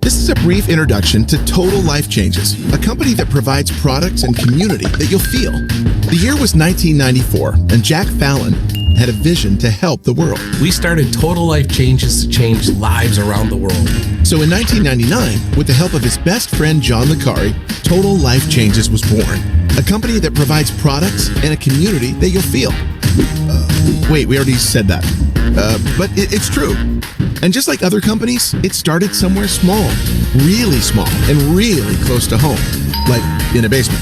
This is a brief introduction to Total Life Changes, a company that provides products and community that you'll feel. The year was 1994, and Jack Fallon had a vision to help the world. We started Total Life Changes to change lives around the world. So in 1999, with the help of his best friend John Licari, Total Life Changes was born. A company that provides products and a community that you'll feel. Wait, we already said that. But it's true. And just like other companies, it started somewhere small, and really close to home, like in a basement.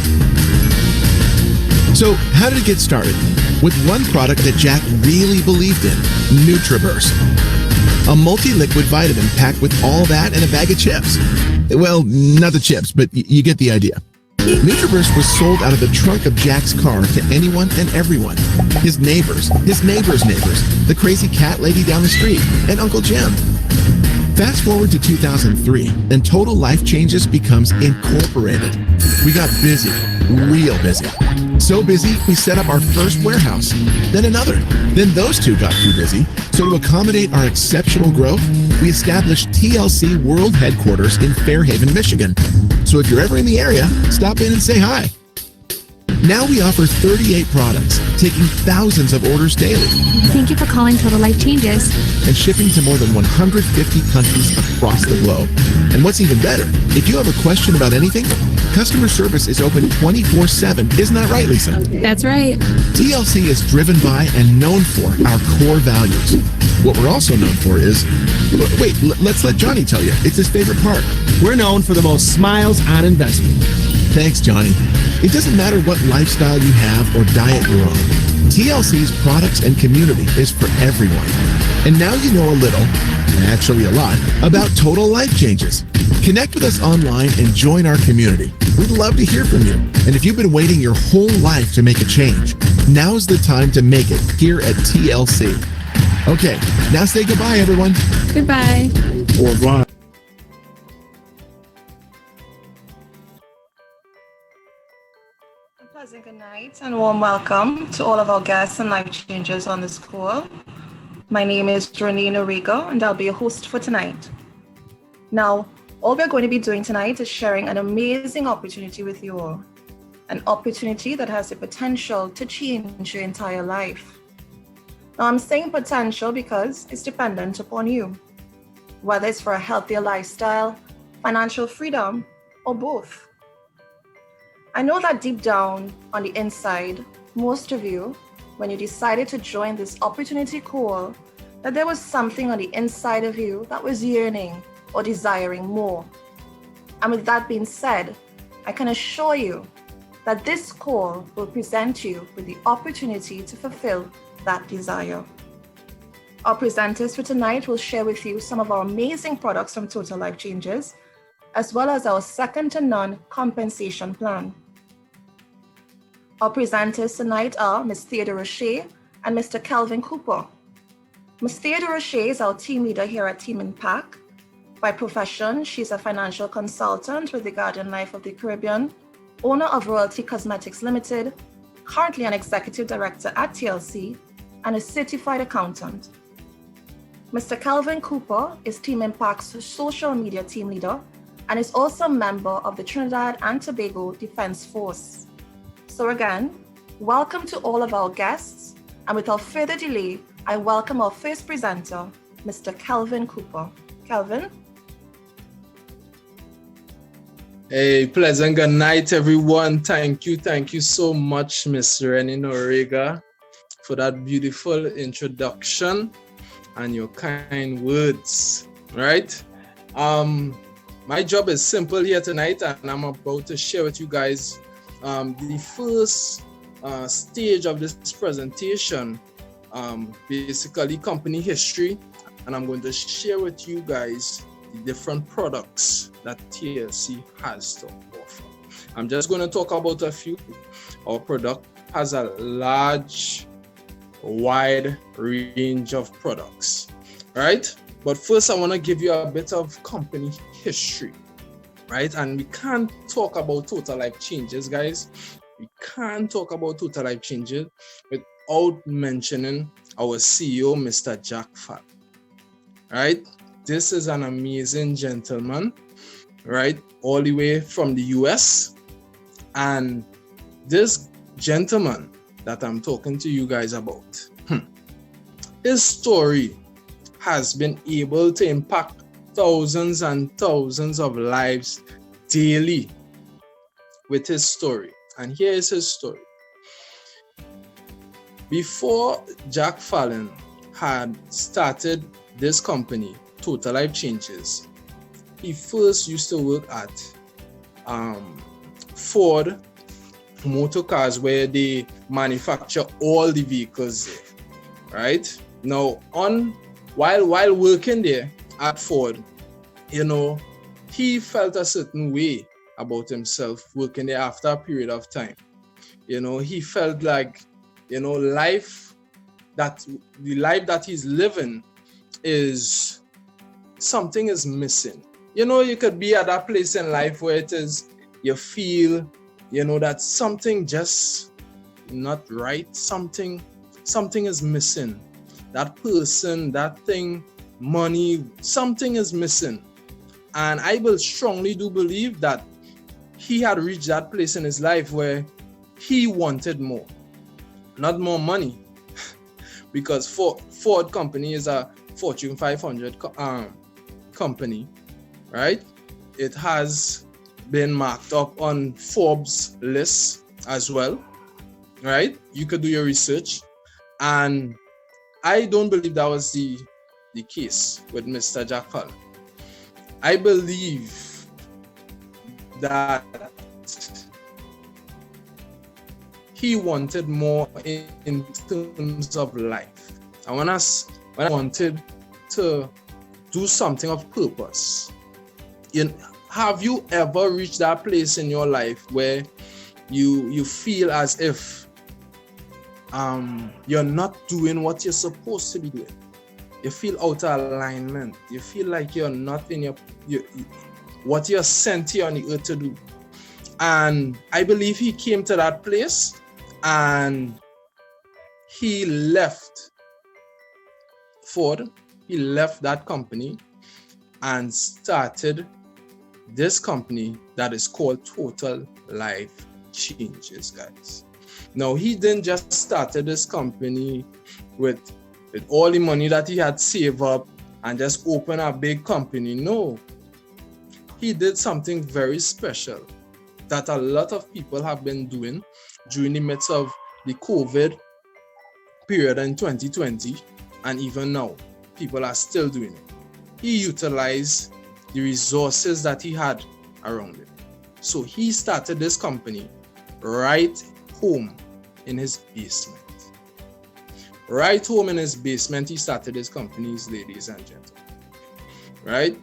So how did it get started? With one product that Jack really believed in, NutriBurst. A multi-liquid vitamin packed with all that and a bag of chips. Well, not the chips, but you get the idea. NutriBurst was sold out of the trunk of Jack's car to anyone and everyone. His neighbors, his neighbors' neighbors, the crazy cat lady down the street, and Uncle Jim. Fast forward to 2003, and Total Life Changes becomes incorporated. We got busy, real busy. So busy, we set up our first warehouse, then another. Then those two got too busy, so to accommodate our exceptional growth, we established TLC World Headquarters in Fairhaven, Michigan. So if you're ever in the area, stop in and say hi. Now we offer 38 products, taking thousands of orders daily. Thank you for calling Total Life Changes. And shipping to more than 150 countries across the globe. And what's even better, if you have a question about anything, customer service is open 24/7. Isn't that right, Lisa? That's right. TLC is driven by and known for our core values. What we're also known for is, wait, let's let Johnny tell you. It's his favorite part. We're known for the most smiles on investment. Thanks, Johnny. It doesn't matter what lifestyle you have or diet you're on. TLC's products and community is for everyone. And now you know a little, actually a lot, about Total Life Changes. Connect with us online and join our community. We'd love to hear from you. And if you've been waiting your whole life to make a change, now's the time to make it here at TLC. Okay, now say goodbye, everyone. Goodbye. Au revoir. Pleasant good night and warm welcome to all of our guests and life changers on this call. My name is Renee Norigo and I'll be your host for tonight. Now, all we're going to be doing tonight is sharing an amazing opportunity with you all. An opportunity that has the potential to change your entire life. Now, I'm saying potential because it's dependent upon you. Whether it's for a healthier lifestyle, financial freedom, or both. I know that deep down on the inside, most of you, when you decided to join this opportunity call, that there was something on the inside of you that was yearning or desiring more. And with that being said, I can assure you that this call will present you with the opportunity to fulfill that desire. Our presenters for tonight will share with you some of our amazing products from Total Life Changes, as well as our second-to-none compensation plan. Our presenters tonight are Ms. Theodore Roche and Mr. Kelvin Cooper. Ms. Theodore Roche is our team leader here at I.M.P.A.C. By profession, she's a financial consultant with the Guardian Life of the Caribbean, owner of Royalty Cosmetics Limited, currently an executive director at TLC, and a certified accountant. Mr. Kelvin Cooper is Team I.M.P.A.C's social media team leader and is also a member of the Trinidad and Tobago Defense Force. So again, welcome to all of our guests, and without further delay, I welcome our first presenter, Mr. Kelvin Cooper. Kelvin? Hey, pleasant good night, everyone. Thank you so much, Ms. Renee Noriga, for that beautiful introduction and your kind words, right? My job is simple here tonight, and I'm about to share with you guys the first stage of this presentation, basically company history, and I'm going to share with you guys the different products that TLC has to offer. I'm just going to talk about a few. Our product has a large, wide range of products, right? But first, I want to give you a bit of company history. Right? And we can't talk about Total Life Changes, guys. We can't talk about Total Life Changes without mentioning our CEO, Mr. Jack Fallon. Right? this is an amazing gentleman, right? All the way from the US. And this gentleman that I'm talking to you guys about, his story has been able to impact thousands and thousands of lives daily with his story. And here is his story. Before Jack Fallon had started this company, Total Life Changes, he first used to work at Ford Motor Cars, where they manufacture all the vehicles there, right? Now, while working there at Ford, he felt a certain way about himself working there after a period of time. He felt like, the life that he's living is something is missing. You could be at that place in life where it is, you feel, that something just not right, something is missing. That person, that thing, money, something is missing. And I will strongly do believe that he had reached that place in his life where he wanted more. Not more money, because Ford company is a Fortune 500 company, right? It has been marked up on Forbes list as well, right? You could do your research. And I don't believe that was the case with Mr. Jack Fallon. I believe that he wanted more in terms of life. And when I wanted to do something of purpose, have you ever reached that place in your life where you feel as if you're not doing what you're supposed to be doing? You feel out of alignment. You feel like you're not in what you're sent here on the earth to do. And I believe he came to that place and he left Ford. He left that company and started this company that is called Total Life Changes, guys. Now, he didn't just started this company with all the money that he had saved up and just open a big company. No, he did something very special that a lot of people have been doing during the midst of the COVID period in 2020, and even now, people are still doing it. He utilized the resources that he had around him. So he started this company right home in his basement. Right home in his basement, he started his companies, ladies and gentlemen. Right?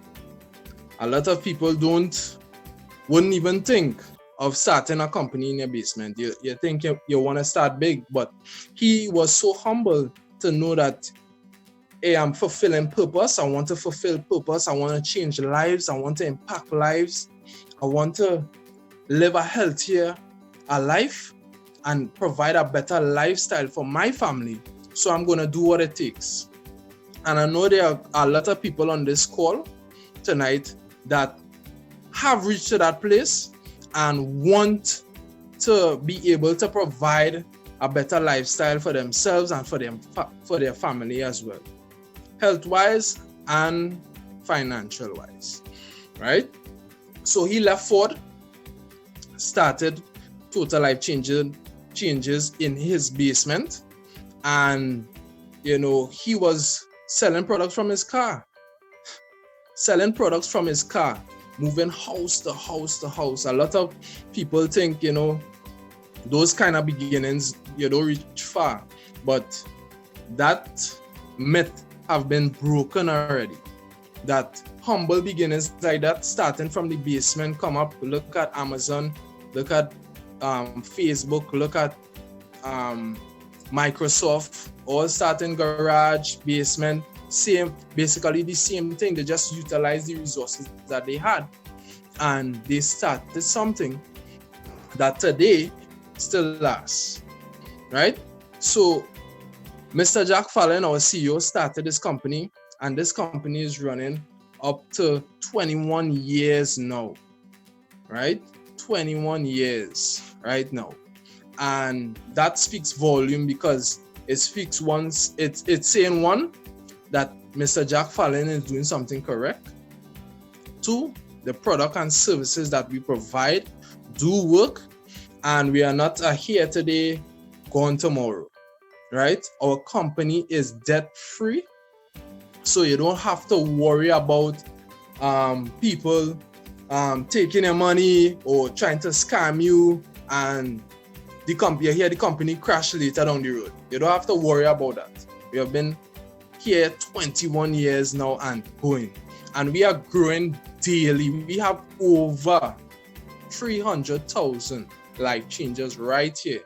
A lot of people wouldn't even think of starting a company in your basement. You think you want to start big, but he was so humble to know that, hey, I'm fulfilling purpose. I want to fulfill purpose. I want to change lives. I want to impact lives. I want to live a healthier life and provide a better lifestyle for my family. So I'm going to do what it takes. And I know there are a lot of people on this call tonight that have reached to that place and want to be able to provide a better lifestyle for themselves and for their family as well, health-wise and financial-wise, right? So he left Ford, started Total Life Changes in his basement, and he was selling products from his car, moving house to house to house. A lot of people think, those kind of beginnings, you don't reach far, but that myth have been broken already. That humble beginnings like that, starting from the basement, come up, look at Amazon, look at Facebook, look at Microsoft, all starting garage, basement, basically the same thing. They just utilize the resources that they had, and they started something that today still lasts, right? So Mr. Jack Fallon, our CEO, started this company, and this company is running up to 21 years now, right? 21 years right now. And that speaks volume because it speaks once, it's saying one, that Mr. Jack Fallon is doing something correct. Two, the product and services that we provide do work, and we are not here today, gone tomorrow, right? Our company is debt free, so you don't have to worry about people taking your money or trying to scam you, and you hear the company crash later down the road. You don't have to worry about that. We have been here 21 years now and going, and we are growing daily. We have over 300,000 life changes right here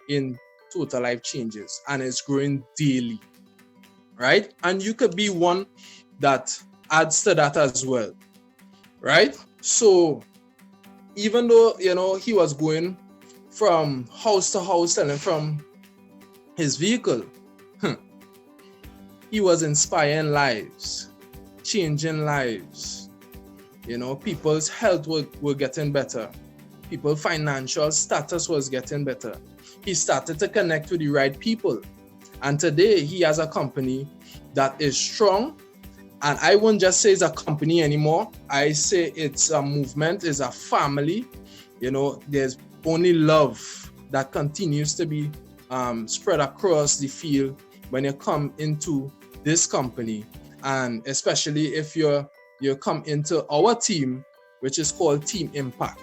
in Total Life Changes, and it's growing daily, right? And you could be one that adds to that as well, right? So even though, you know, he was going from house to house selling from his vehicle, he was inspiring lives, changing lives. You know, people's health were getting better. People's financial status was getting better. He started to connect with the right people. And today he has a company that is strong. And I won't just say it's a company anymore. I say it's a movement, it's a family. You know, there's only love that continues to be spread across the field when you come into this company. And especially if you come into our team, which is called Team I.M.P.A.C,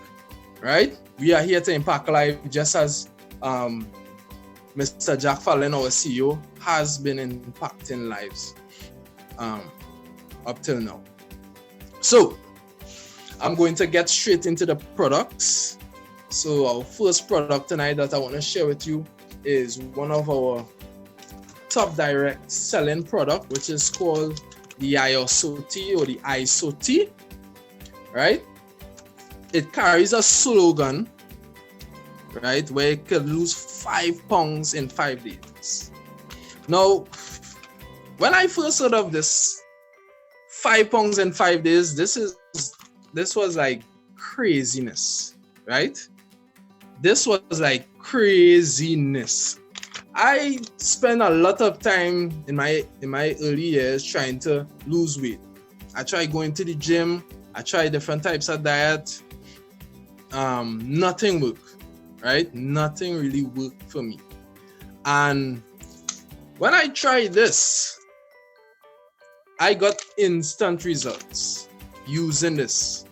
right? We are here to impact life, just as Mr. Jack Fallon, our CEO, has been impacting lives up till now. So I'm going to get straight into the products. So our first product tonight that I want to share with you is one of our top direct selling product, which is called the I.M.P.A.C or the I.M.P.A.C, right? It carries a slogan, right, where you could lose 5 pounds in 5 days. Now, when I first heard of this 5 pounds in 5 days, this was like craziness, right? This was like craziness. I spent a lot of time in my early years trying to lose weight. I tried going to the gym. I tried different types of diet. Nothing worked, right? Nothing really worked for me. And when I tried this, I got instant results using this,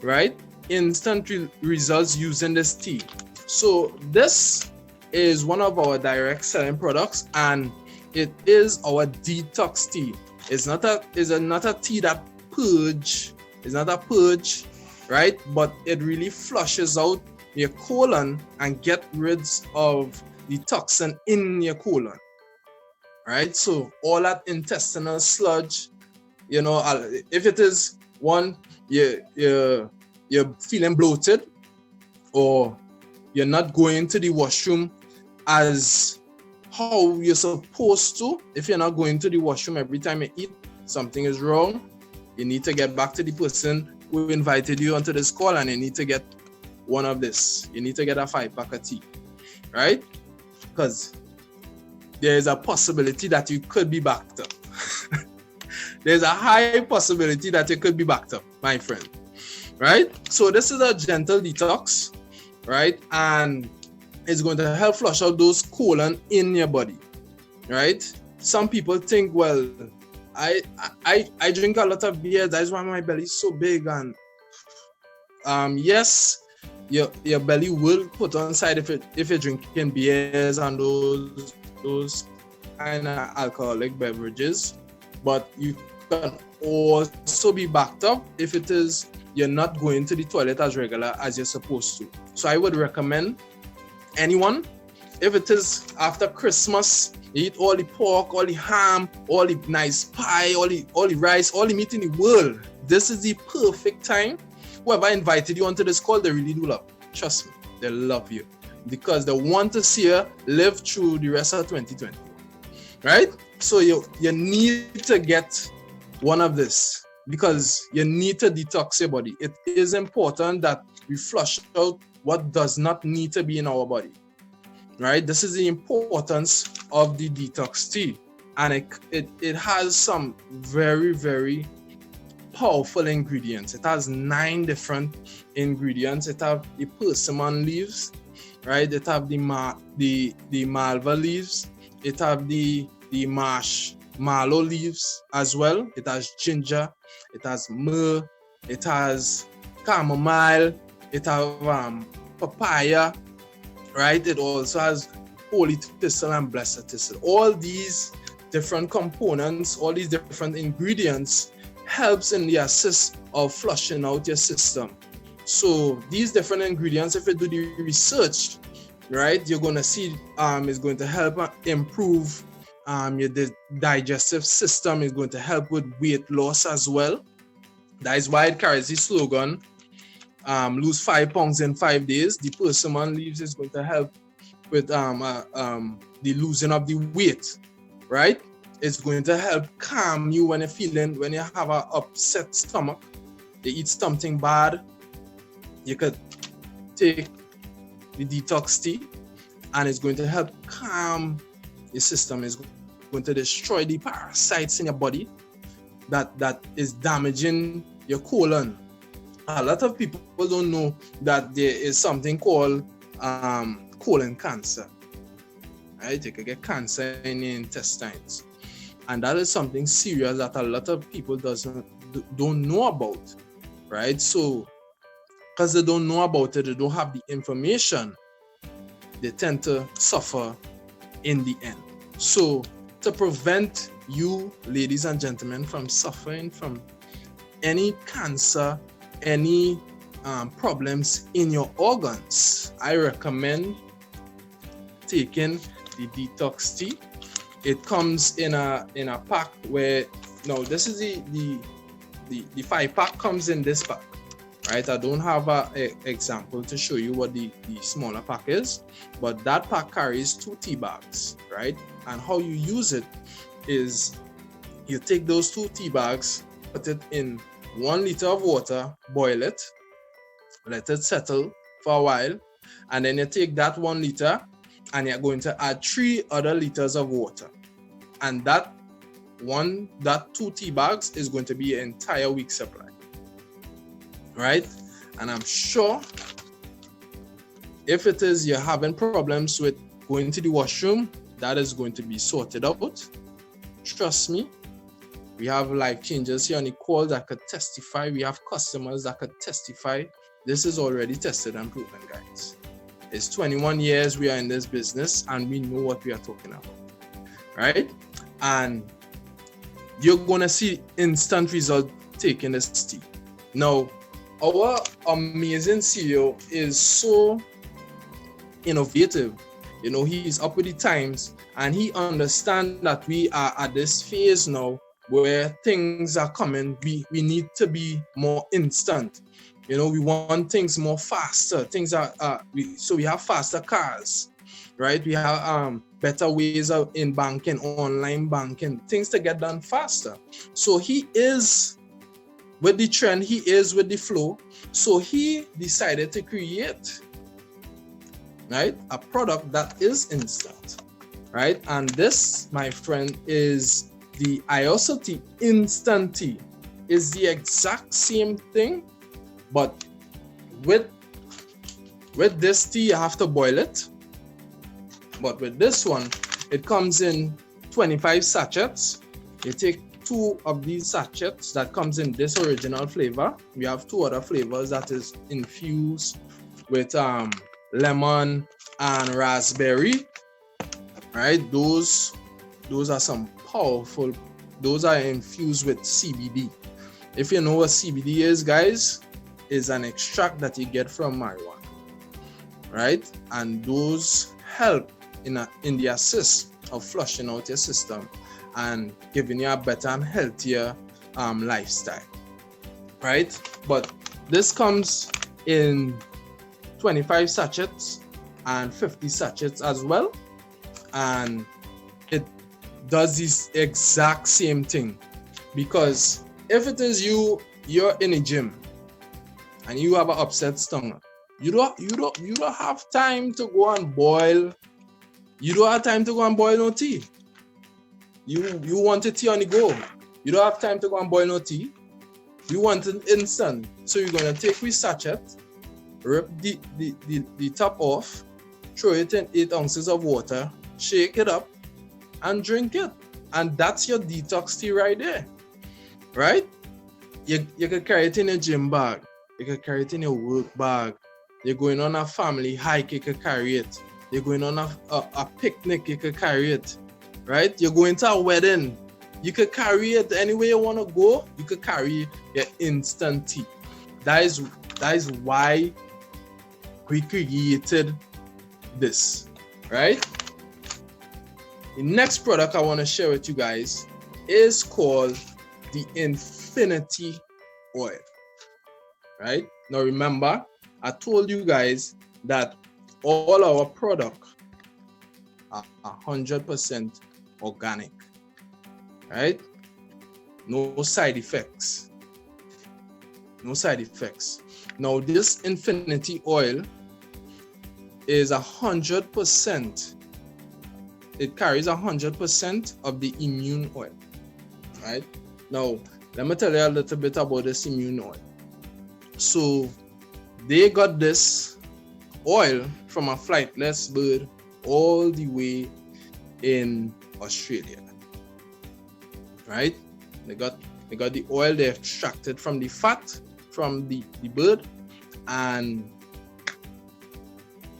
right? Instant results using this tea. So this is one of our direct selling products, and it is our detox tea. It's not a tea that purge. It's not a purge, right? But it really flushes out your colon and get rid of the toxin in your colon, right? So all that intestinal sludge, you know, if it is one, you're feeling bloated, or you're not going to the washroom as how you're supposed to. If you're not going to the washroom every time you eat, something is wrong. You need to get back to the person who invited you onto this call, and you need to get one of this. You need to get a 5-pack of tea, right? Because there is a possibility that you could be backed up. There's a high possibility that you could be backed up, my friend, right? So this is a gentle detox, right? And it's going to help flush out those colon in your body, right? Some people think, well, I drink a lot of beer, that's why my belly is so big. And yes, your belly will put on side if you're drinking beers and those kind of alcoholic beverages, but you can also be backed up if it is you're not going to the toilet as regular as you're supposed to. So I would recommend anyone, if it is after Christmas, you eat all the pork, all the ham, all the nice pie, all the rice, all the meat in the world, this is the perfect time. Whoever invited you onto this call, they really do love you. Trust me, they love you, because they want to see you live through the rest of 2020, right? So you need to get one of this, because you need to detox your body. It is important that we flush out what does not need to be in our body, right? This is the importance of the detox tea, and it has some very, very powerful ingredients. It has 9 different ingredients. It have the persimmon leaves, right? It have the malva leaves. It have the marshmallow leaves as well. It has ginger. It has myrrh. It has chamomile. It have papaya, right? It also has holy thistle and blessed thistle. All these different components, all these different ingredients helps in the assist of flushing out your system. So these different ingredients, if you do the research, right, you're going to see is going to help improve your digestive system. Is going to help with weight loss as well. That is why it carries the slogan, lose 5 pounds in 5 days. The persimmon leaves is going to help with the losing of the weight, right? It's going to help calm you when you have an upset stomach, you eat something bad. You could take the detox tea, and it's going to help calm your system. It's going to destroy the parasites in your body that is damaging your colon. A lot of people don't know that there is something called colon cancer, right? You can get cancer in your intestines. And that is something serious that a lot of people don't know about, right? So, because they don't know about it, they don't have the information, they tend to suffer in the end. So, to prevent you, ladies and gentlemen, from suffering from any cancer, any problems in your organs, I recommend taking the detox tea. It comes in a pack where, no, this is the 5-pack comes in this pack, right? I don't have an example to show you what the smaller pack is, but that pack carries 2 tea bags, right? And how you use it is you take those 2 tea bags, put it in 1 liter of water, boil it, let it settle for a while, and then you take that 1 liter and you're going to add 3 other liters of water. And that 2 tea bags is going to be an entire week's supply. Right? And I'm sure if it is you're having problems with going to the washroom, that is going to be sorted out. Trust me. We have life changers here on the call that could testify. We have customers that could testify. This is already tested and proven, guys. It's 21 years we are in this business and we know what we are talking about, right? And you're going to see instant result taking this tea. Now, our amazing CEO is so innovative. You know, he's up with the times and he understands that we are at this phase now where things are coming. We need to be more instant. You know, we want things more faster. Things are, so we have faster cars, right? We have better ways of in banking, online banking, things to get done faster. So he is with the trend, he is with the flow. So he decided to create, right, a product that is instant, right? And this, my friend, is the I.M.P.A.C instant tea. Is the exact same thing, but with this tea, you have to boil it. But with this one, it comes in 25 sachets. You take 2 of these sachets that comes in this original flavor. We have 2 other flavors that is infused with lemon and raspberry. Right? Those are some powerful. Those are infused with CBD. If you know what CBD is, guys, is an extract that you get from marijuana, right? And those help in the assist of flushing out your system and giving you a better and healthier lifestyle, right? But this comes in 25 sachets and 50 sachets as well, and it does this exact same thing. Because if it is you're in a gym and you have an upset stomach, you don't have time to go and boil. You don't have time to go and boil no tea. You want a tea on the go. You don't have time to go and boil no tea. You want it instant. So you're gonna take with sachet, rip the top off, throw it in 8 ounces of water, shake it up, and drink it. And that's your detox tea right there. Right? You can carry it in a gym bag. You can carry it in your work bag. You're going on a family hike, you can carry it. You're going on a picnic, you can carry it. Right? You're going to a wedding, you can carry it anywhere you want to go. You can carry your instant tea. That is why we created this, right? The next product I want to share with you guys is called the Infinity Oil, right? Now remember, I told you guys that all our products are 100% organic, right? No side effects. No side effects. Now this Infinity Oil is 100%. It carries 100% of the immune oil, right? Now, let me tell you a little bit about this immune oil. So, they got this oil from a flightless bird all the way in Australia, right? They got the oil they extracted from the fat from the bird, and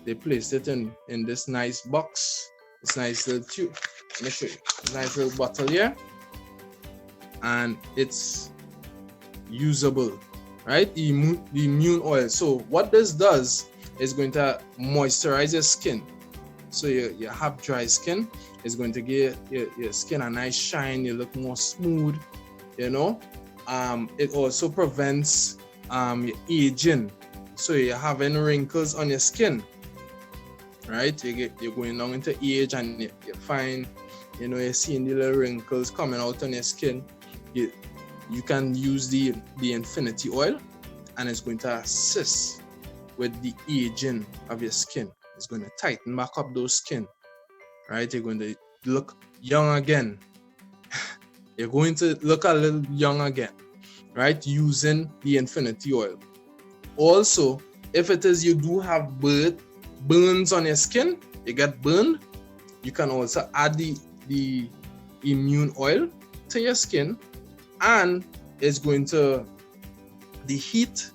they placed it in this nice box, this nice little tube. Let me show you. Nice little bottle here, and it's usable, right? The immune oil. So what this does is going to moisturize your skin. So you have dry skin, it's going to give your skin a nice shine. You look more smooth, you know. It also prevents your aging. So you're having wrinkles on your skin, right? You're going down into age, and you find, you know, you're seeing the little wrinkles coming out on your skin. You can use the Infinity Oil, and it's going to assist with the aging of your skin. It's going to tighten back up those skin, right? You're going to look young again. You're going to look a little young again, right? Using the Infinity Oil. Also, if it is you do have burns on your skin, you get burned, you can also add the immune oil to your skin, and it's going to, the heat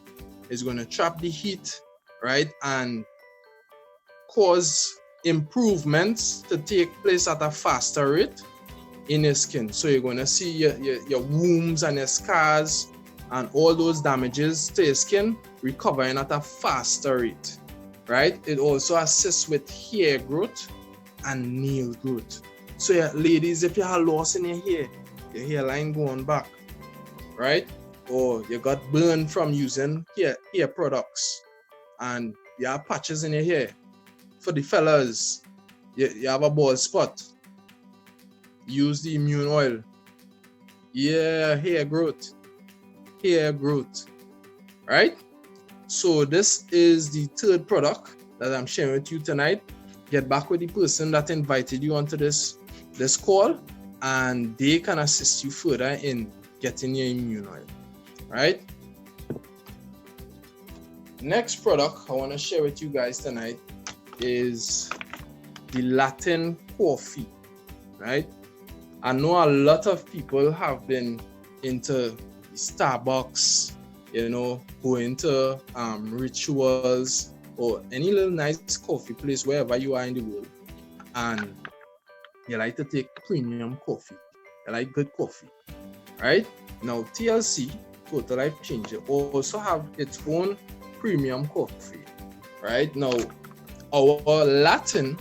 is going to trap the heat, right? And cause improvements to take place at a faster rate in your skin. So you're going to see your wounds and your scars and all those damages to your skin recovering at a faster rate, right? It also assists with hair growth and nail growth. So yeah, ladies, if you have loss in your hair, your hairline going back, right? Or you got burned from using hair products, and you have patches in your hair. For the fellas, you have a bald spot, use the immune oil. Yeah, hair growth, right? So this is the third product that I'm sharing with you tonight. Get back with the person that invited you onto this call, and they can assist you further in getting your immune oil, right? Next product I want to share with you guys tonight is the Latin coffee, right? I know a lot of people have been into Starbucks, you know, going to rituals or any little nice coffee place wherever you are in the world, and you like to take premium coffee. You like good coffee, right? Now TLC, Total Life Changer, also have its own premium coffee, right? Now our Latin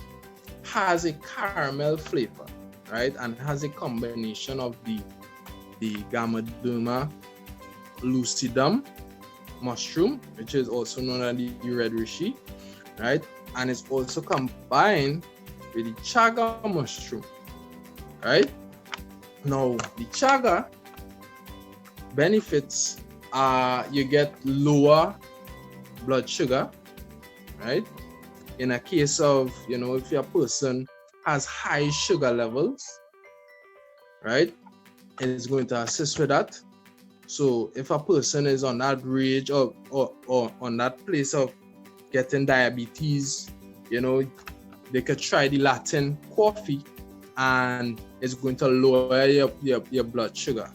has a caramel flavor, right? And has a combination of the Ganoderma lucidum mushroom, which is also known as the red reishi, right? And it's also combined with the chaga mushroom, right? Now the chaga benefits are you get lower blood sugar, right? In a case of, if your person has high sugar levels, right, it's going to assist with that. So if a person is on that range or on that place of getting diabetes, they could try the Latin coffee, and it's going to lower your blood sugar,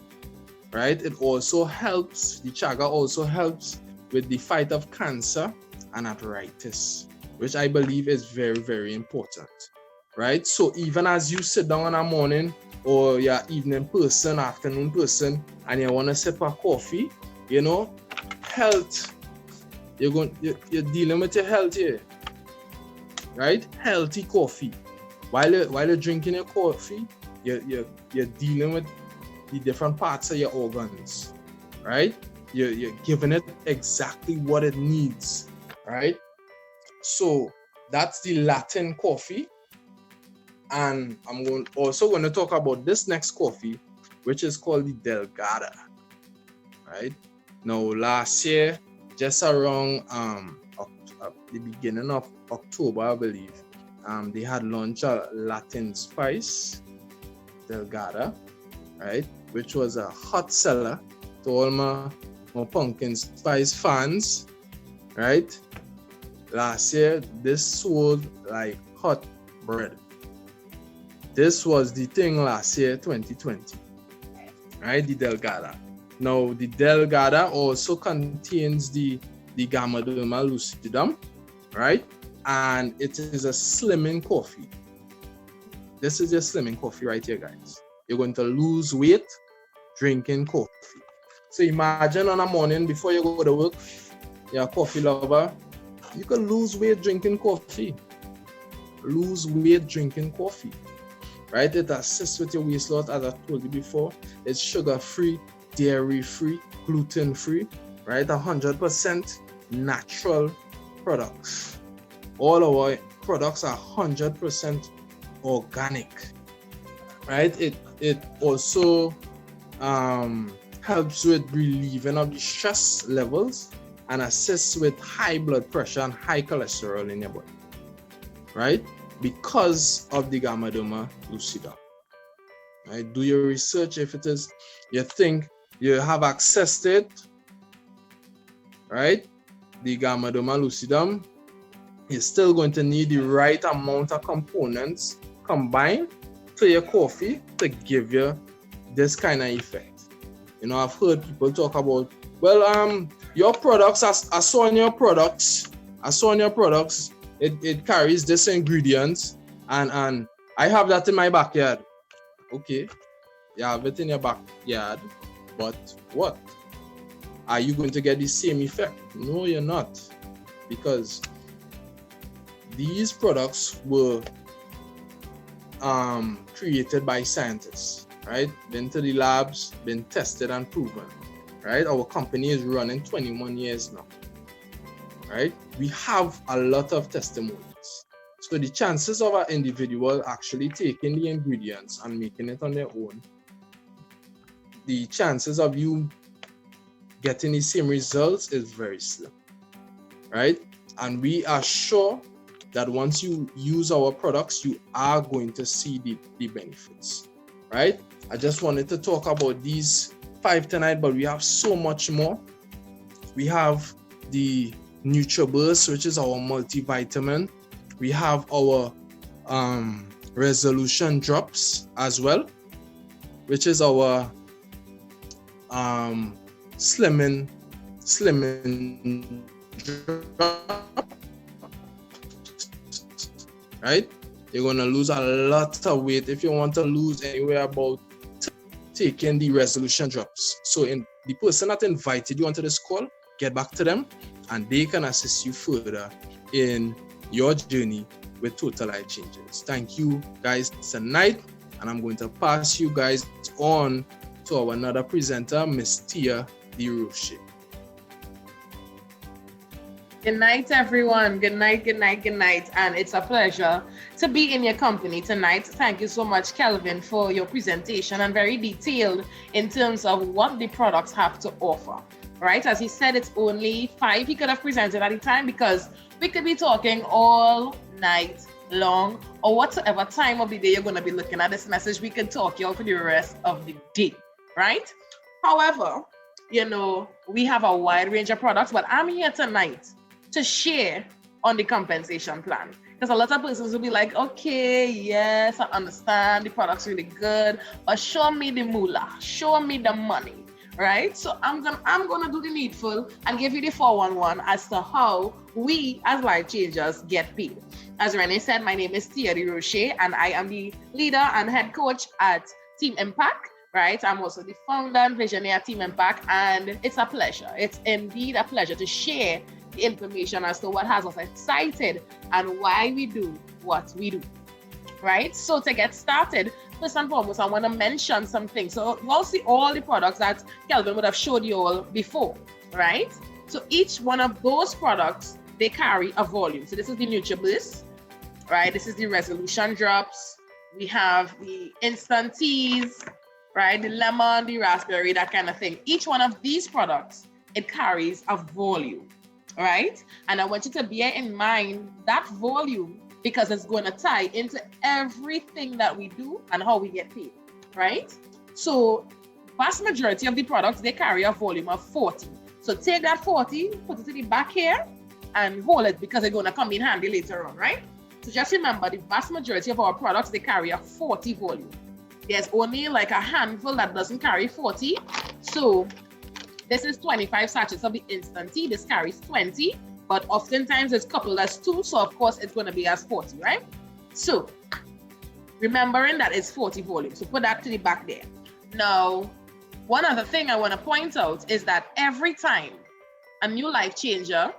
right? It also helps, the chaga also helps with the fight of cancer and arthritis, which I believe is very, very important, right? So even as you sit down in the morning, or your evening person, afternoon person, and you want to sip a coffee, health, you're dealing with your health here, right? Healthy coffee. While you're drinking your coffee, you're dealing with the different parts of your organs, right? You're giving it exactly what it needs, right? So that's the Latin coffee. And I'm also going to talk about this next coffee, which is called the Delgada, right? Now, last year, just around the beginning of October, I believe, they had launched a Latin spice, Delgada, right? Which was a hot seller to all my pumpkin spice fans, right? Last year, this sold like hot bread. This was the thing last year, 2020, right? The Delgada. Now, the Delgada also contains the Gamaderma lucidum, right? And it is a slimming coffee. This is your slimming coffee right here, guys. You're going to lose weight drinking coffee. So imagine on a morning before you go to work, you're a coffee lover, you can lose weight drinking coffee. Lose weight drinking coffee. Right? It assists with your weight loss, as I told you before. It's sugar-free, dairy-free, gluten-free, right? 100% natural products. All our products are 100% organic, right? It also helps with relieving of the stress levels and assists with high blood pressure and high cholesterol in your body, right? Because of the Gamaderma lucidum. Right? Do your research if it is, you think you have access to it, right? The Gamaderma lucidum, you're still going to need the right amount of components combined to your coffee to give you this kind of effect. I've heard people talk about, well, your products, I saw in your products, it carries this ingredients, and I have that in my backyard. Okay, you have it in your backyard, but what? Are you going to get the same effect? No, you're not, because these products were created by scientists, right? Been to the labs, been tested and proven, right? Our company is running 21 years now, right? We have a lot of testimonials. So the chances of an individual actually taking the ingredients and making it on their own, the chances of you getting the same results is very slim, right? And we are sure that once you use our products, you are going to see the benefits, right? I just wanted to talk about these 5 tonight, but we have so much more. We have the NutriBurst, which is our multivitamin. We have our resolution drops as well, which is our slimming drop, right? You're gonna lose a lot of weight. If you want to lose anywhere about taking the resolution drops. So in the person that invited you onto this call, get back to them and they can assist you further in your journey with Total Life Changes. Thank you guys tonight, and I'm going to pass you guys on to our another presenter, Miss Tia DeRoche. Good night, everyone. Good night, good night, good night. And it's a pleasure to be in your company tonight. Thank you so much, Kelvin, for your presentation and very detailed in terms of what the products have to offer. Right? As he said, it's only 5 he could have presented at a time because we could be talking all night long or whatever time of the day you're going to be looking at this message. We could talk you out for the rest of the day. Right? However, we have a wide range of products, but I'm here tonight to share on the compensation plan. Because a lot of persons will be like, okay, yes, I understand the product's really good, but show me the moolah, show me the money, right? So I'm gonna do the needful and give you the 411 as to how we as life changers get paid. As Renee said, my name is Thierry Rocher and I am the leader and head coach at Team I.M.P.A.C, right? I'm also the founder and visionary at Team I.M.P.A.C, and it's a pleasure. It's indeed a pleasure to share the information as to what has us excited and why we do what we do, right? So to get started, first and foremost, I want to mention some things. So you all see all the products that Kelvin would have showed you all before, right? So each one of those products, they carry a volume. So this is the NutriBliss, right? This is the Resolution Drops. We have the Instant Teas, right? The lemon, the raspberry, that kind of thing. Each one of these products, it carries a volume. Right? And I want you to bear in mind that volume because it's going to tie into everything that we do and how we get paid, right? So vast majority of the products, they carry a volume of 40. So take that 40, put it to the back here and hold it because it's going to come in handy later on, right? So just remember the vast majority of our products, they carry a 40 volume. There's only like a handful that doesn't carry 40. So this is 25 sachets of the instant tea. This carries 20, but oftentimes it's coupled as 2. So of course it's going to be as 40, right? So remembering that it's 40 volume. So put that to the back there. Now, one other thing I want to point out is that every time a new life changer,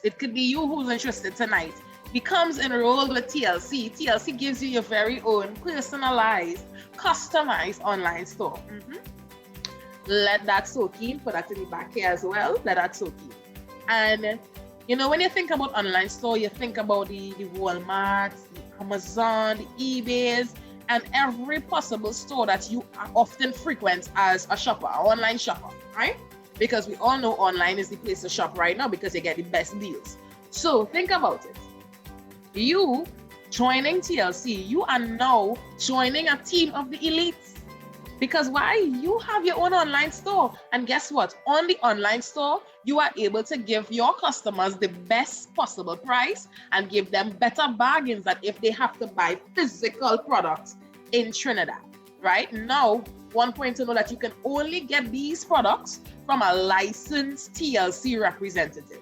it could be you who's interested tonight, becomes enrolled with TLC. TLC gives you your very own personalized, customized online store. Let that soak in, put that in the back here as well, let that soak in. And when you think about online store, you think about the Walmart, the Amazon, the eBays, and every possible store that you often frequent as a shopper, an online shopper, right? Because we all know online is the place to shop right now because you get the best deals. So think about it. You joining TLC, you are now joining a team of the elites. Because why? You have your own online store. And guess what? On the online store, you are able to give your customers the best possible price and give them better bargains than if they have to buy physical products in Trinidad, right? Now, one point to know that you can only get these products from a licensed TLC representative.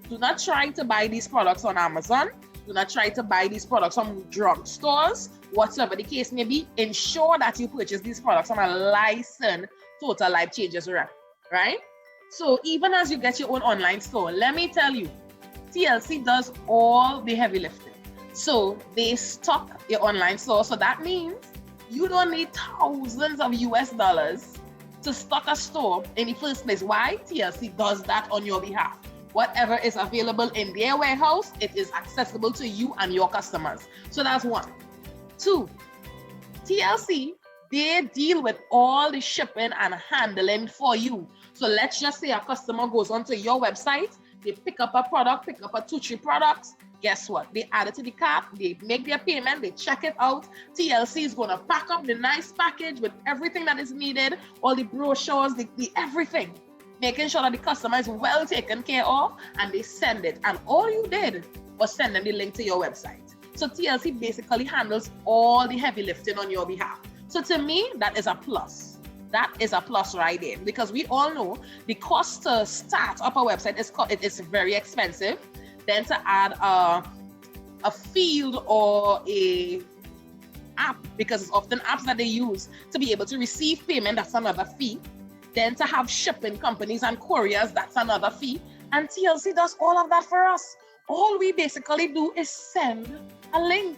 Do not try to buy these products on Amazon. Do not try to buy these products from drugstores. Whatever the case may be, ensure that you purchase these products from a licensed Total Life Changes rep, right? So even as you get your own online store, let me tell you, TLC does all the heavy lifting. So they stock your online store. So that means you don't need thousands of US dollars to stock a store in the first place. Why? TLC does that on your behalf. Whatever is available in their warehouse, it is accessible to you and your customers. So that's one. 2, TLC, they deal with all the shipping and handling for you. So let's just say a customer goes onto your website, they pick up a product, pick up a 2-3 products. Guess what? They add it to the cart, they make their payment, they check it out. TLC is going to pack up the nice package with everything that is needed, all the brochures, the everything, making sure that the customer is well taken care of, and they send it. And all you did was send them the link to your website. So TLC basically handles all the heavy lifting on your behalf. So to me, that is a plus. That is a plus right there, because we all know the cost to start up a website is very expensive. Then to add a field or a app, because it's often apps that they use to be able to receive payment, that's another fee. Then to have shipping companies and couriers, that's another fee. And TLC does all of that for us. All we basically do is send a link.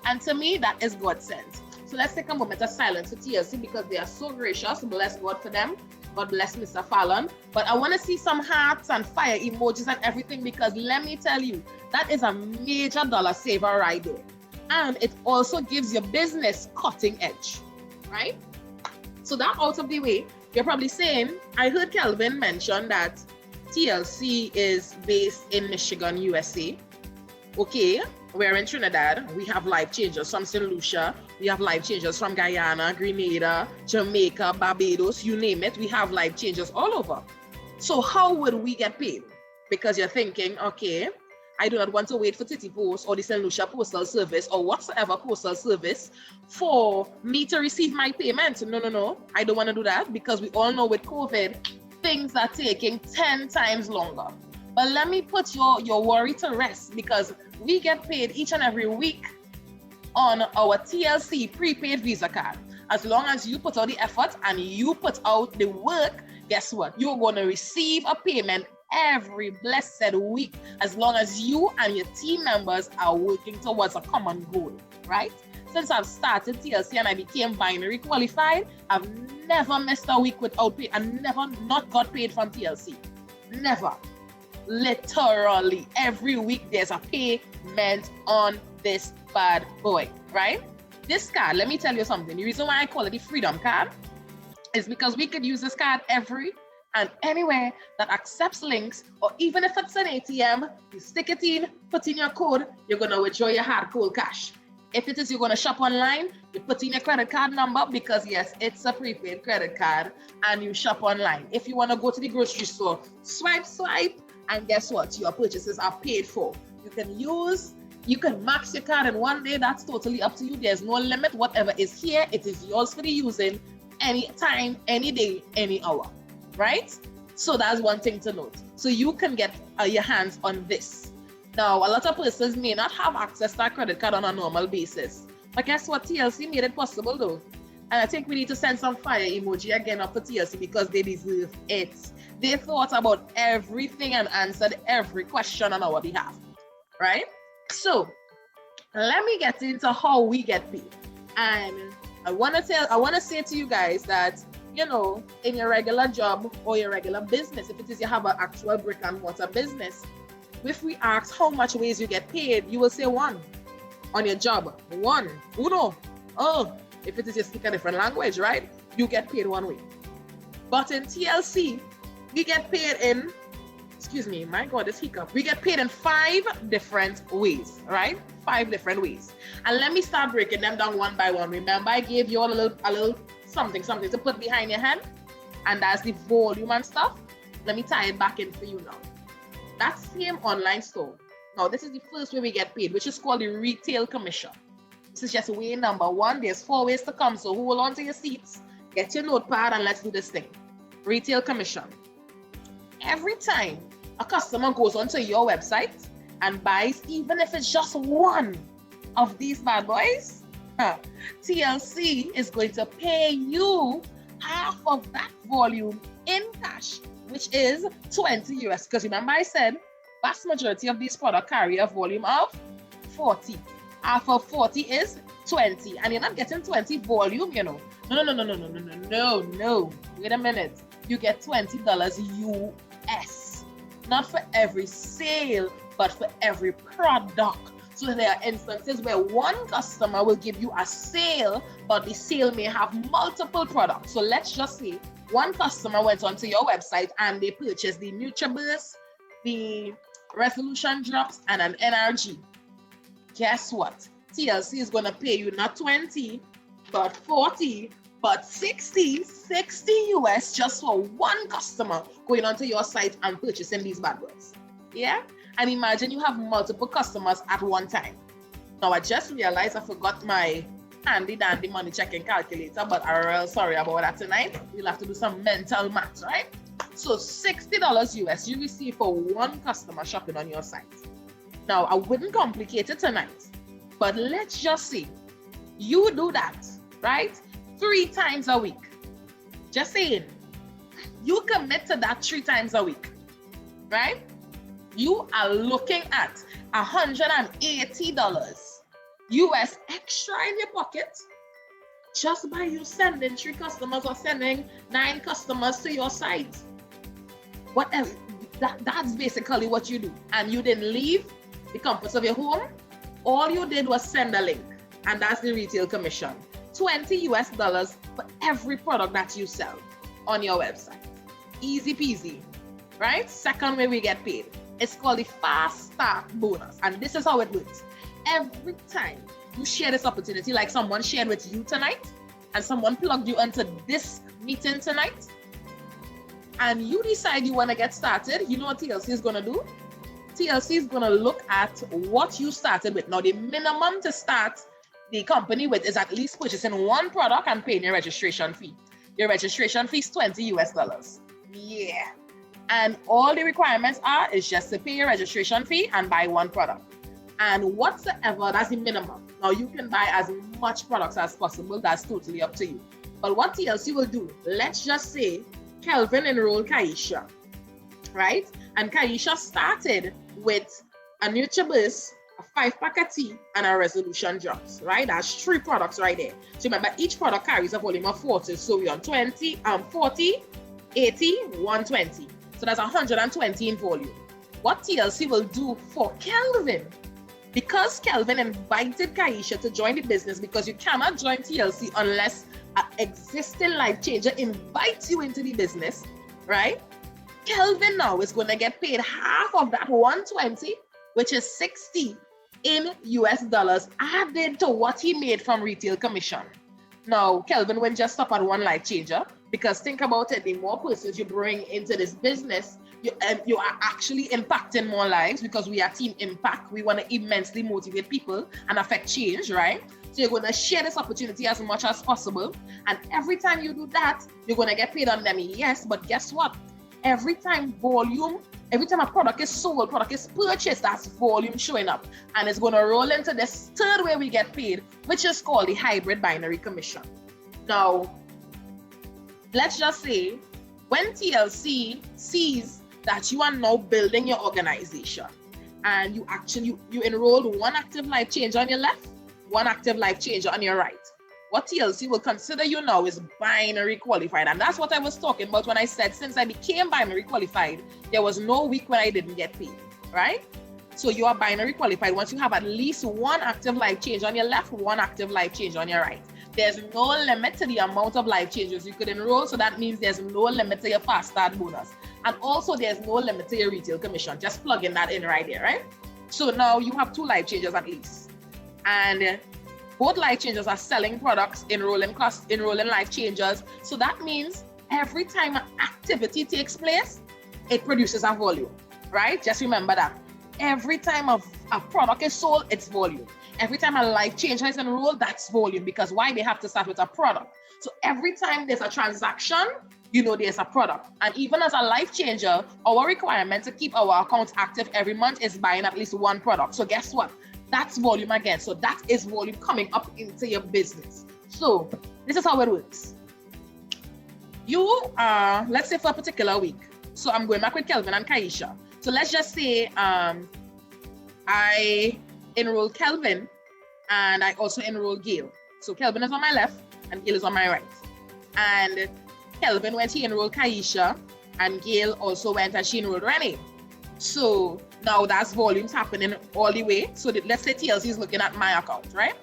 And to me, that is God sent. So let's take a moment of silence for TLC because they are so gracious. Bless God for them. God bless Mr. Fallon. But I want to see some hearts and fire emojis and everything, because let me tell you, that is a major dollar saver right there. And it also gives your business cutting edge, right? So that out of the way, you're probably saying, I heard Kelvin mention that TLC is based in Michigan, USA. Okay, we're in Trinidad. We have life changers from St. Lucia. We have life changers from Guyana, Grenada, Jamaica, Barbados, you name it. We have life changers all over. So how would we get paid? Because you're thinking, okay, I do not want to wait for Titi Post or the St. Lucia Postal Service or whatsoever postal service for me to receive my payment. No. I don't want to do that, because we all know with COVID, things are taking 10 times longer. But let me put your worry to rest, because we get paid each and every week on our TLC prepaid Visa card. As long as you put out the effort and you put out the work, guess what? You're going to receive a payment every blessed week, as long as you and your team members are working towards a common goal, right? Since I've started TLC and I became binary qualified, I've never missed a week without pay. I never not got paid from TLC. Never. Literally every week there's a payment on this bad boy, right? This card, let me tell you something. The reason why I call it the Freedom Card is because we could use this card every and anywhere that accepts links, or even if it's an ATM, you stick it in, put in your code, you're gonna withdraw your hard cold cash. If it is you're gonna shop online, you put in your credit card number, because yes, it's a prepaid credit card, and you shop online. If you wanna go to the grocery store, swipe, and guess what? Your purchases are paid for. You can max your card in one day. That's totally up to you. There's no limit. Whatever is here, it is yours for the using anytime, any day, any hour, right? So that's one thing to note. So you can get your hands on this. Now, a lot of persons may not have access to a credit card on a normal basis. But guess what? TLC made it possible though. And I think we need to send some fire emoji again up for TLC, because they deserve it. They thought about everything and answered every question on our behalf, right? So let me get into how we get paid. And I want to say to you guys that, you know, in your regular job or your regular business, if it is you have an actual brick and mortar business, if we ask how much ways you get paid, you will say one. On your job, one. Uno. Oh, if it is you speak a different language, right? You get paid one way. But in TLC, we get paid in, excuse me, my God, this hiccup. We get paid in 5 different ways, right? 5 different ways. And let me start breaking them down one by one. Remember, I gave you all a little something to put behind your hand, and that's the volume and stuff. Let me tie it back in for you now. That same online store. Now, this is the first way we get paid, which is called the retail commission. This is just way number 1. There's 4 ways to come, so hold on to your seats, get your notepad, and let's do this thing. Retail commission. Every time a customer goes onto your website and buys, even if it's just one of these bad boys, TLC is going to pay you half of that volume in cash, which is 20 US. Because remember I said, vast majority of these products carry a volume of 40. Half of 40 is 20. And you're not getting 20 volume, you know. No. Wait a minute. You get $20 US. Not for every sale, but for every product. So there are instances where one customer will give you a sale, but the sale may have multiple products. So let's just say one customer went onto your website and they purchased the NutriBurst, the Resolution Drops, and an NRG. Guess what? TLC is going to pay you not 20, but 40, but 60 US just for one customer going onto your site and purchasing these bad boys. Yeah? And imagine you have multiple customers at one time. Now, I just realized I forgot my handy dandy money checking calculator, but I'm real sorry about that tonight. We'll have to do some mental maths, right? So $60 US you receive for one customer shopping on your site. Now, I wouldn't complicate it tonight, but let's just say you do that, right? 3 times a week. Just saying, you commit to that 3 times a week, right? You are looking at $180 US extra in your pocket just by you sending 3 customers or sending 9 customers to your site. What else? That's basically what you do. And you didn't leave the comforts of your home. All you did was send a link, and that's the retail commission. $20 for every product that you sell on your website. Easy peasy, right? Second way we get paid. It's called the fast start bonus. And this is how it works. Every time you share this opportunity, like someone shared with you tonight, and someone plugged you into this meeting tonight, and you decide you want to get started, you know what TLC is going to do? TLC is going to look at what you started with. Now, the minimum to start the company with is at least purchasing 1 product and paying your registration fee. Your registration fee is $20. Yeah. And all the requirements is just to pay your registration fee and buy 1 product. And whatsoever, that's the minimum. Now, you can buy as much products as possible. That's totally up to you. But what TLC will do, let's just say Kelvin enrolled Kaisha, right? And Kaisha started with a NutriBurst, a 5-pack of tea, and a resolution drops, right? That's 3 products right there. So remember, each product carries a volume of 40. So we're on 40, 80, 120. So that's 120 in volume. What TLC will do for Kelvin, because Kelvin invited Kaisha to join the business, because you cannot join TLC unless an existing life changer invites you into the business, right? Kelvin now is going to get paid half of that 120, which is 60 in US dollars, added to what he made from retail commission. Now, Kelvin won't just stop at 1 life changer, because think about it, the more persons you bring into this business, you are actually impacting more lives, because we are Team Impact. We want to immensely motivate people and affect change, right? So you're going to share this opportunity as much as possible. And every time you do that, you're going to get paid on them. Yes, but guess what? Every time a product is sold, product is purchased, that's volume showing up. And it's going to roll into this third way we get paid, which is called the hybrid binary commission. Now, let's just say when TLC sees that you are now building your organization, and you enrolled 1 active life changer on your left, 1 active life changer on your right. What TLC will consider you now is binary qualified. And that's what I was talking about when I said, since I became binary qualified, there was no week when I didn't get paid, right? So you are binary qualified once you have at least 1 active life change on your left, 1 active life change on your right. There's no limit to the amount of life changes you could enroll. So that means there's no limit to your fast start bonus. And also there's no limit to your retail commission. Just plugging that in right there, right? So now you have 2 life changes at least. And both life changers are selling products, enrolling life changers. So that means every time an activity takes place, it produces a volume, right? Just remember that. Every time a product is sold, it's volume. Every time a life changer is enrolled, that's volume. Because why? They have to start with a product. So every time there's a transaction, you know there's a product. And even as a life changer, our requirement to keep our accounts active every month is buying at least 1 product. So guess what? That's volume again. So that is volume coming up into your business. So this is how it works. You are, let's say for a particular week. So I'm going back with Kelvin and Kaisha. So let's just say I enrolled Kelvin and I also enrolled Gail. So Kelvin is on my left and Gail is on my right. And Kelvin went, he enrolled Kaisha, and Gail also went and she enrolled Renee. So now that's volumes happening all the way. So let's say TLC is looking at my account, right?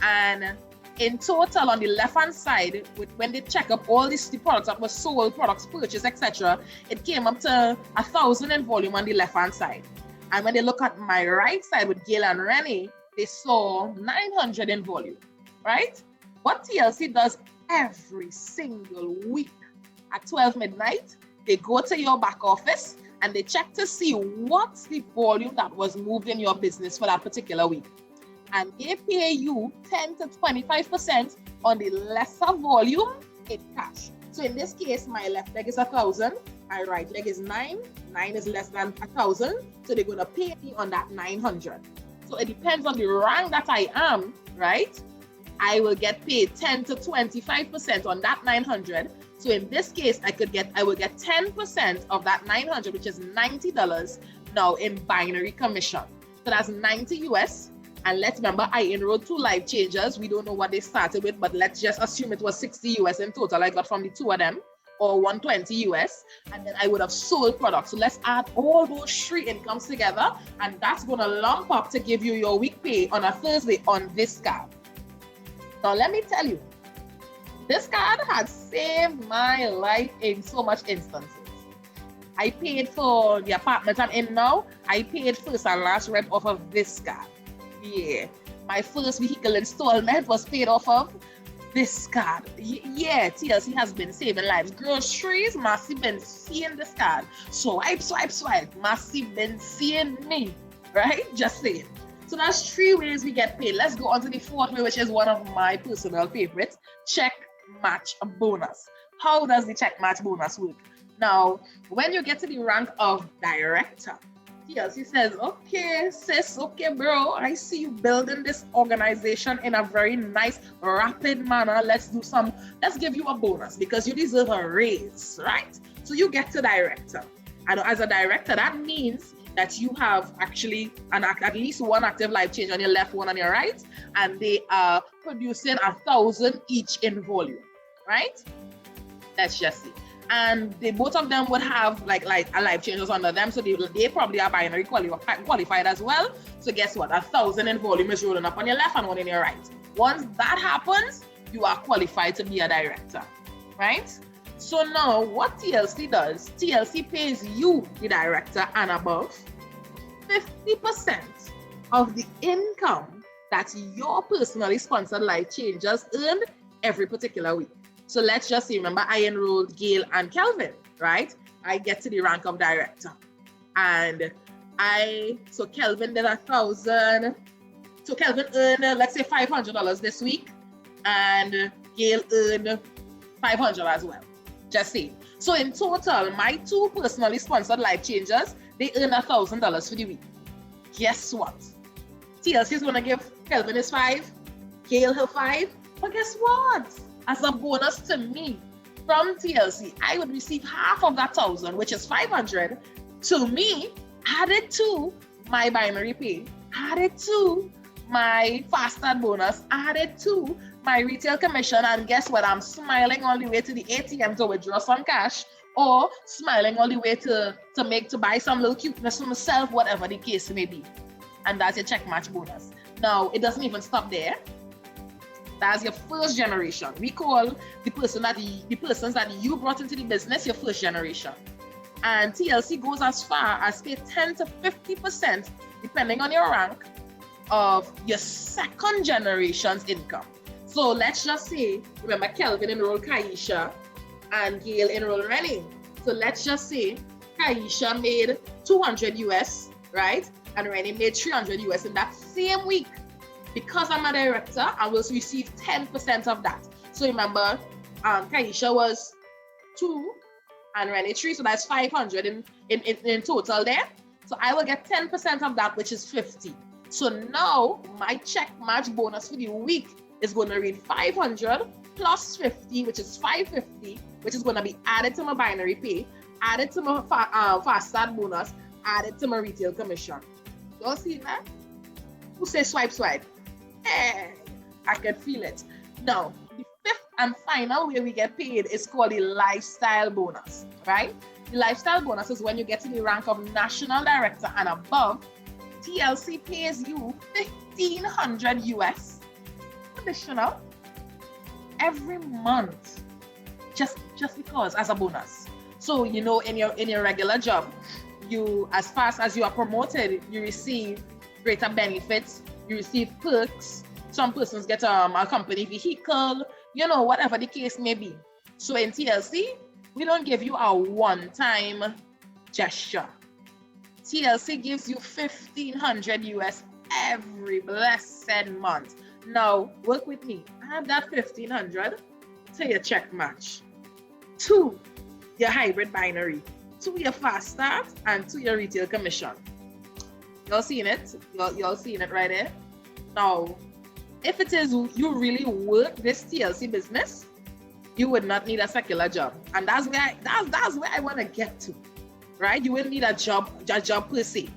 And in total on the left-hand side, when they check up all the products that were sold, products purchased, etc., it came up to 1,000 in volume on the left-hand side. And when they look at my right side with Gail and Renee, they saw 900 in volume, right? What TLC does every single week at 12 midnight, they go to your back office and they check to see what's the volume that was moved in your business for that particular week. And they pay you 10 to 25% on the lesser volume in cash. So in this case, my left leg is 1,000, my right leg is 9. 9 is less than 1,000, so they're going to pay me on that 900. So it depends on the rank that I am, right? I will get paid 10 to 25% on that 900. So in this case, I will get 10% of that 900, which is $90 now in binary commission. So that's 90 US And let's remember, I enrolled 2 life changers. We don't know what they started with, but let's just assume it was 60 US in total I got from the 2 of them, or 120 US, and then I would have sold products. So let's add all those 3 incomes together, and that's going to lump up to give you your week pay on a Thursday on this card. Now, let me tell you, this card has saved my life in so much instances. I paid for the apartment I'm in now. I paid first and last rent off of this card. Yeah. My first vehicle installment was paid off of this card. Yeah, TLC has been saving lives. Groceries, Massey been seeing this card. Swipe. Massey been seeing me. Right? Just saying. So that's 3 ways we get paid. Let's go on to the 4th way, which is one of my personal favorites. Check match bonus. How does the check match bonus work? Now, when you get to the rank of director, TLC says, okay, sis, okay, bro, I see you building this organization in a very nice, rapid manner. Let's give you a bonus because you deserve a raise, right? So you get to director. And as a director, that means that you have actually at least 1 active life change on your left, 1 on your right, and they are producing 1,000 each in volume, right? Let's just see. And both of them would have like a life changers under them, so they probably are binary qualified as well. So guess what? 1,000 in volume is rolling up on your left and 1 on your right. Once that happens, you are qualified to be a director, right? So now what TLC does, TLC pays you, the director and above, 50% of the income that your personally sponsored life changers earn every particular week. So let's just say, remember, I enrolled Gail and Kelvin, right? I get to the rank of director. And so Kelvin did 1,000. So Kelvin earned, let's say, $500 this week. And Gail earned $500 as well. Just saying. So in total, my 2 personally sponsored life changers, they earn $1,000 for the week. Guess what? TLC is going to give Kelvin his 5, Gail her 5. But guess what? As a bonus to me from TLC, I would receive half of that 1,000, which is 500, to me, added to my binary pay, added to my fast start bonus, added to my retail commission. And guess what? I'm smiling all the way to the ATM to withdraw some cash, or smiling all the way to buy some little cuteness for myself, whatever the case may be. And that's your check match bonus. Now, it doesn't even stop there. That's your first generation. We call the persons that you brought into the business your first generation. And TLC goes as far as pay 10 to 50%, depending on your rank, of your second generation's income. So let's just say, remember, Kelvin enrolled Kaisha and Gail enrolled Rennie. So let's just say Kaisha made 200 US, right? And Rennie made 300 US in that same week. Because I'm a director, I will receive 10% of that. So remember, Kaisha was 2 and Rennie 3, so that's 500 in total there. So I will get 10% of that, which is 50. So now my check match bonus for the week is going to read 500 plus 50, which is 550, which is going to be added to my binary pay, added to my fast start bonus, added to my retail commission. You all see that? Who says swipe? Hey, I can feel it. Now, the 5th and final way we get paid is called the lifestyle bonus, right? The lifestyle bonus is when you get to the rank of national director and above. TLC pays you 1,500 US additional every month, just because, as a bonus. So in your regular job, you, as fast as you are promoted, you receive greater benefits. You receive perks. Some persons get a company vehicle, whatever the case may be. So in TLC, we don't give you a one-time gesture. TLC gives you 1,500 US every blessed month. Now, work with me. Add that 1,500 to your check match, to your hybrid binary, to your fast start, and to your retail commission. Y'all seeing it? Y'all seeing it right there? Now, if it is you really work this TLC business, you would not need a secular job. And that's where I want to get to, right? You wouldn't need a job per se.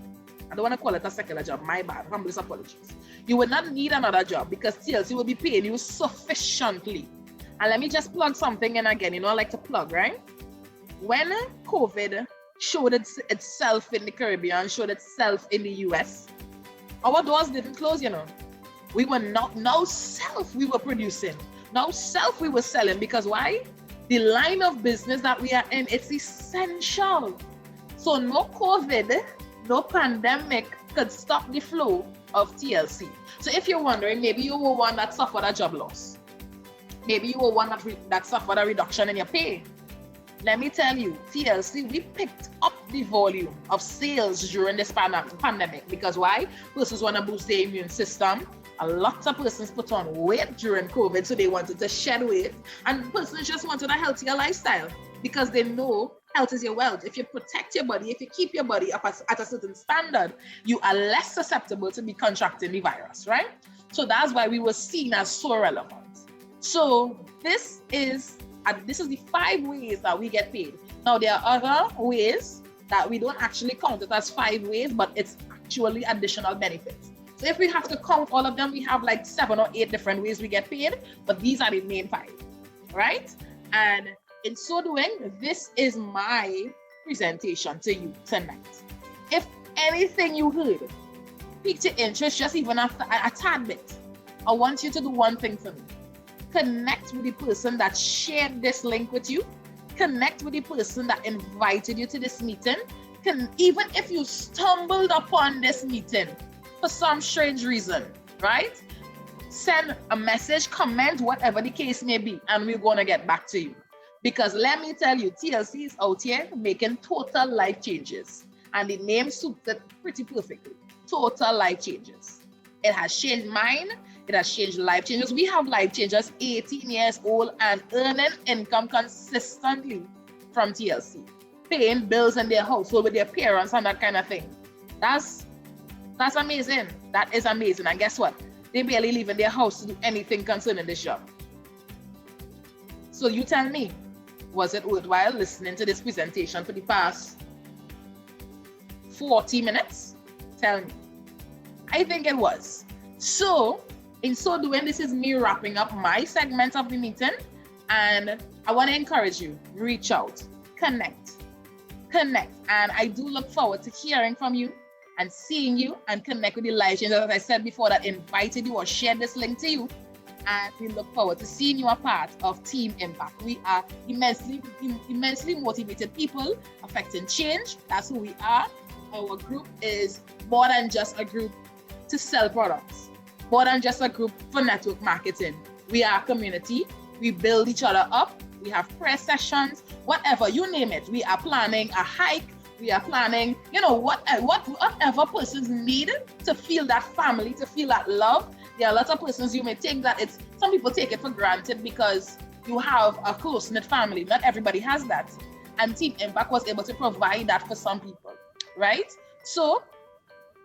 I don't want to call it a secular job, my bad, humblest apologies. You will not need another job because TLC will be paying you sufficiently. And let me just plug something in again, I like to plug, right? When COVID showed itself in the Caribbean, showed itself in the US, our doors didn't close, We were now we were producing. Now we were selling because why? The line of business that we are in, it's essential. So no COVID, no pandemic could stop the flow of TLC. So if you're wondering, maybe you were one that suffered a job loss. Maybe you were one that suffered a reduction in your pay. Let me tell you, TLC, we picked up the volume of sales during this pandemic because why? Persons want to boost their immune system. A lot of persons put on weight during COVID, so they wanted to shed weight. And persons just wanted a healthier lifestyle because they know health is your wealth. If you protect your body, if you keep your body up at a certain standard, you are less susceptible to be contracting the virus, right? So that's why we were seen as so relevant. So this is the 5 ways that we get paid. Now there are other ways that we don't actually count it as 5 ways, but it's actually additional benefits. So if we have to count all of them, we have like 7 or 8 different ways we get paid, but these are the main 5, right? And in so doing, this is my presentation to you tonight. If anything you heard piqued your interest, just even a tad bit, I want you to do one thing for me. Connect with the person that shared this link with you. Connect with the person that invited you to this meeting. Even if you stumbled upon this meeting for some strange reason, right? Send a message, comment, whatever the case may be, and we're going to get back to you. Because let me tell you, TLC is out here making total life changes. And the name suits it pretty perfectly. Total life changes. It has changed mine. It has changed life changers. We have life changers 18 years old and earning income consistently from TLC, paying bills in their household with their parents and that kind of thing. That's amazing. That is amazing. And guess what? They barely leave in their house to do anything concerning this job. So you tell me, was it worthwhile listening to this presentation for the past 40 minutes? Tell me. I think it was. So, in so doing, this is me wrapping up my segment of the meeting, and I want to encourage you, reach out, connect, and I do look forward to hearing from you and seeing you and connect with the life changers, as I said before, that invited you or shared this link to you, and we look forward to seeing you a part of Team Impact. We are immensely motivated people affecting change. That's who we are. Our group is more than just a group to sell products, more than just a group for network marketing. We are a community. We build each other up. We have prayer sessions, whatever, you name it. We are planning a hike. We are planning, whatever persons need to feel that family, to feel that love. There are lots of persons you may think that some people take it for granted because you have a close-knit family. Not everybody has that. And Team Impact was able to provide that for some people, right? So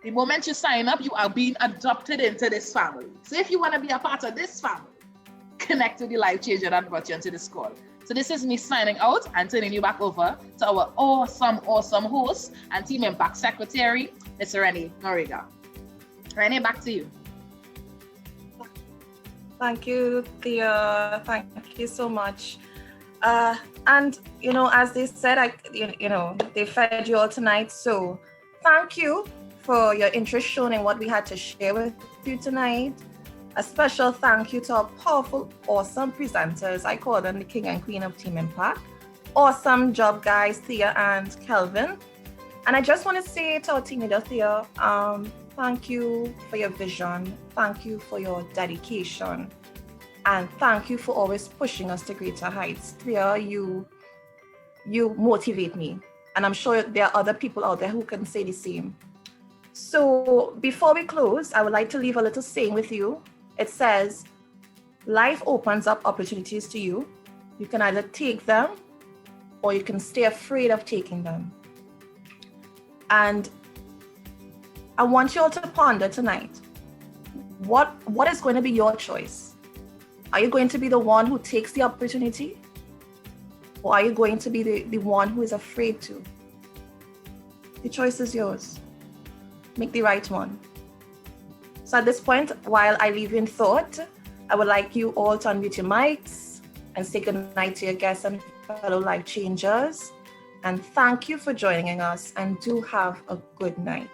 the moment you sign up, you are being adopted into this family. So if you want to be a part of this family, connect with the life changer that brought you into this call. So this is me signing out and turning you back over to our awesome host and Team Impact Secretary, Ms. Renee Noriega. Renee, back to you. Thank you, Thea. Thank you so much. And, as they said, they fed you all tonight. So thank you for your interest shown in what we had to share with you tonight. A special thank you to our powerful, awesome presenters. I call them the king and queen of Team Impact. Awesome job, guys, Thea and Kelvin. And I just want to say to our team leader, Thea, thank you for your vision. Thank you for your dedication. And thank you for always pushing us to greater heights. Thea, you motivate me. And I'm sure there are other people out there who can say the same. So before we close, I would like to leave a little saying with you. It says, life opens up opportunities to you. You can either take them or you can stay afraid of taking them. And I want you all to ponder tonight, what is going to be your choice? Are you going to be the one who takes the opportunity? Or are you going to be the one who is afraid to? The choice is yours. make the right one. So at this point, while I leave you in thought, I would like you all to unmute your mics and say good night to your guests and fellow life changers. And thank you for joining us, and do have a good night.